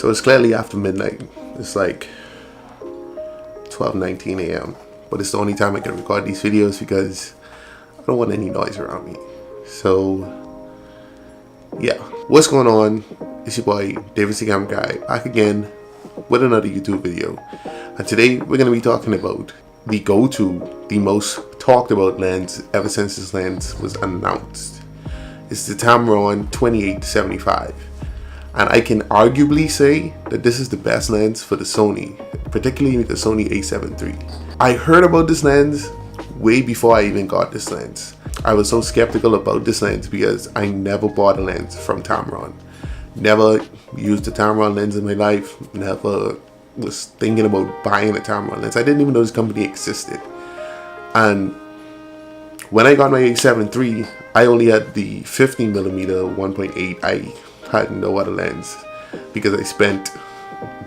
So it's clearly after midnight. It's like 12:19 a.m. But it's the only time I can record these videos because I don't want any noise around me. So yeah, what's going on? It's your boy David C. Camera Guy, back again with another YouTube video. And today we're going to be talking about the go-to, the most talked about lens ever since this lens was announced. It's the Tamron 28-75. And I can arguably say that this is the best lens for the Sony, particularly the Sony a7 III. I heard about this lens way before I even got this lens. I was so skeptical about this lens because I never bought a lens from Tamron. Never used a Tamron lens in my life. Never was thinking about buying a Tamron lens. I didn't even know this company existed. And when I got my a7 III, I only had the 15mm 1.8. I had no other lens because I spent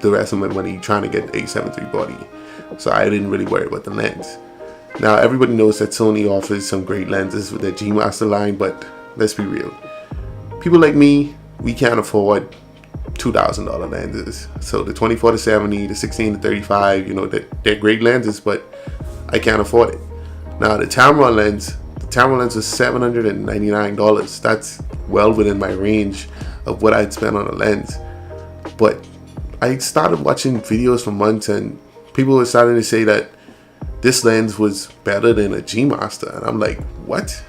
the rest of my money trying to get the a7 III body. So I didn't really worry about the lens. Now everybody knows that Sony offers some great lenses with their G Master line, but let's be real. People like me, we can't afford $2,000 lenses. So the 24-70, the 16-35, you know, they're great lenses, but I can't afford it. Now the Tamron lens was $799. That's well within my range of what I'd spend on a lens. But I started watching videos for months and people were starting to say that this lens was better than a G Master, and I'm like, what?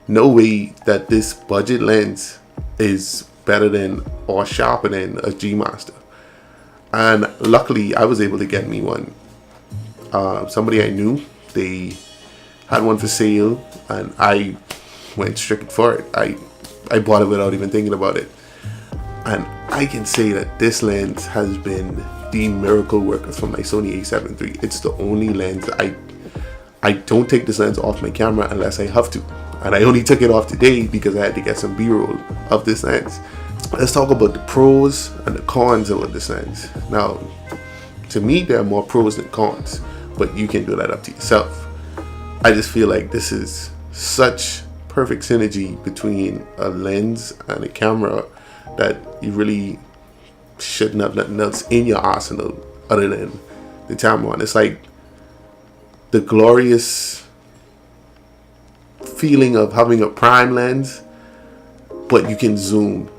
No way that this budget lens is better than or sharper than a G Master. And luckily I was able to get me one. Somebody I knew, they had one for sale and I went straight for it. I bought it without even thinking about it. And I can say that this lens has been the miracle worker for my Sony a7 III. It's the only lens I don't take this lens off my camera unless I have to. And I only took it off today because I had to get some B-roll of this lens. Let's talk about the pros and the cons of this lens. Now, to me, there are more pros than cons, but you can do that up to yourself. I just feel like this is such perfect synergy between a lens and a camera that you really shouldn't have nothing else in your arsenal other than the Tamron. It's like the glorious feeling of having a prime lens, but you can zoom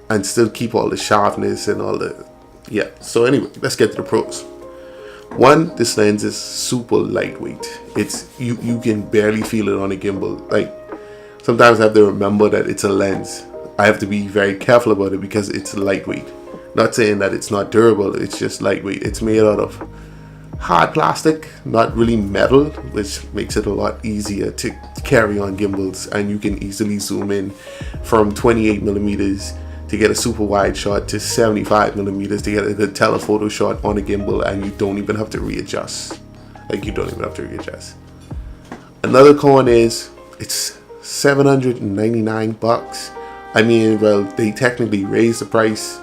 and still keep all the sharpness and all the, yeah. So anyway, let's get to the pros. One, this lens is super lightweight. It's you can barely feel it on a gimbal. Like sometimes I have to remember that it's a lens. I have to be very careful about it because it's lightweight. Not saying that it's not durable, it's just lightweight. It's made out of hard plastic, not really metal, which makes it a lot easier to carry on gimbals, and you can easily zoom in from 28mm to get a super wide shot to 75mm to get a good telephoto shot on a gimbal, and you don't even have to readjust. Like, you don't even have to readjust. Another con is it's $799. I mean, well, they technically raised the price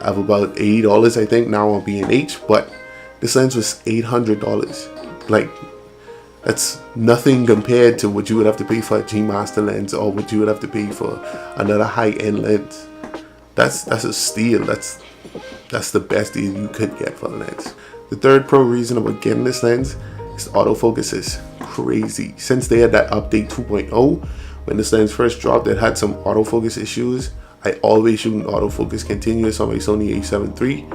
of about $80, I think, now on B&H, but this lens was $800. Like, that's nothing compared to what you would have to pay for a G Master lens or what you would have to pay for another high-end lens. That's a steal. That's the best deal you could get for a lens. The third pro reason about getting this lens is autofocus is crazy. Since they had that update 2.0, when this lens first dropped, it had some autofocus issues. I always shoot in autofocus continuous on my Sony a7 III,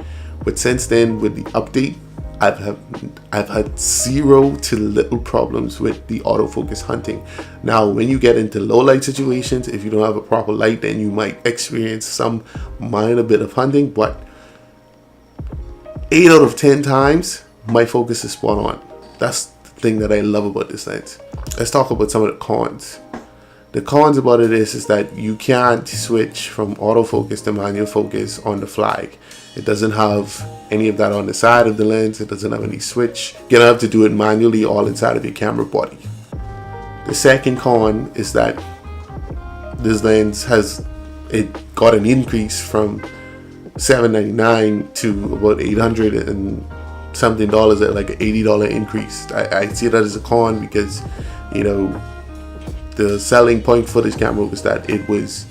but since then, with the update, I've had zero to little problems with the autofocus hunting. Now, when you get into low light situations, if you don't have a proper light, then you might experience some minor bit of hunting, but 8 out of 10 times, my focus is spot on. That's the thing that I love about this lens. Let's talk about some of the cons. The cons about it is that you can't switch from autofocus to manual focus on the fly. It doesn't have any of that on the side of the lens. It doesn't have any switch. You're gonna have to do it manually all inside of your camera body. The second con is that this lens got an increase from $799 to about $800 and something dollars, at like an $80 increase. I see that as a con because, you know, the selling point for this camera was that it was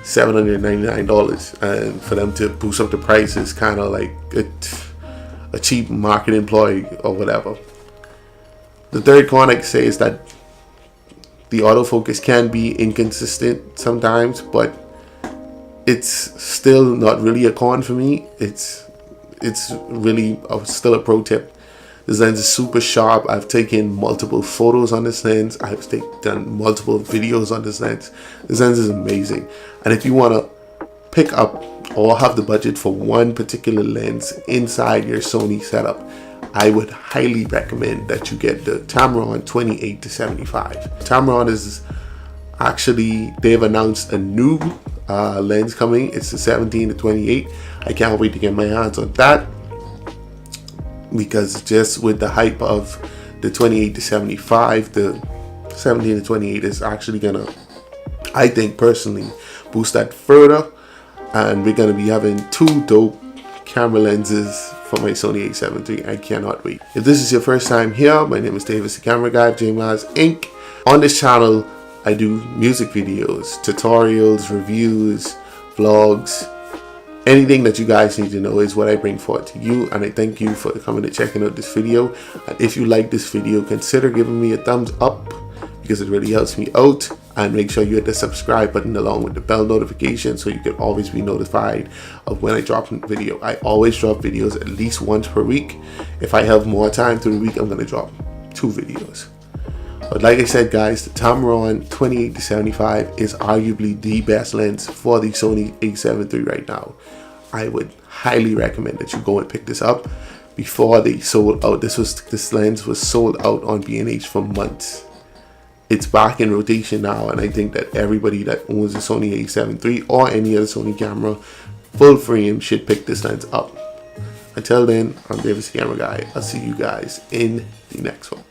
$799, and for them to boost up the price is kind of like a cheap marketing ploy or whatever. The third con I can say is that the autofocus can be inconsistent sometimes, but it's still not really a con for me. It's really still a pro tip. This lens is super sharp. I've taken multiple photos on this lens. I've done multiple videos on this lens. This lens is amazing. And if you want to pick up or have the budget for one particular lens inside your Sony setup, I would highly recommend that you get the Tamron 28-75. Tamron is actually, they've announced a new lens coming. It's the 17-28. I can't wait to get my hands on that, because just with the hype of the 28-75, the 17-28 is actually gonna, I think personally, boost that further, and we're gonna be having two dope camera lenses for my Sony a7 III. I cannot wait. If this is your first time here, my name is Davis, the camera guy of JMaz Inc. On this channel, I do music videos, tutorials, reviews, vlogs. Anything that you guys need to know is what I bring forward to you, and I thank you for coming and checking out this video. And if you like this video, consider giving me a thumbs up, because it really helps me out. And make sure you hit the subscribe button along with the bell notification so you can always be notified of when I drop a video. I always drop videos at least once per week. If I have more time through the week, I'm going to drop 2 videos. But like I said, guys, the Tamron 28-75 is arguably the best lens for the Sony a7 III right now. I would highly recommend that you go and pick this up before they sold out. This lens was sold out on B&H for months. It's back in rotation now, and I think that everybody that owns a Sony a7 III or any other Sony camera full frame should pick this lens up. Until then, I'm Davis, the camera guy. I'll see you guys in the next one.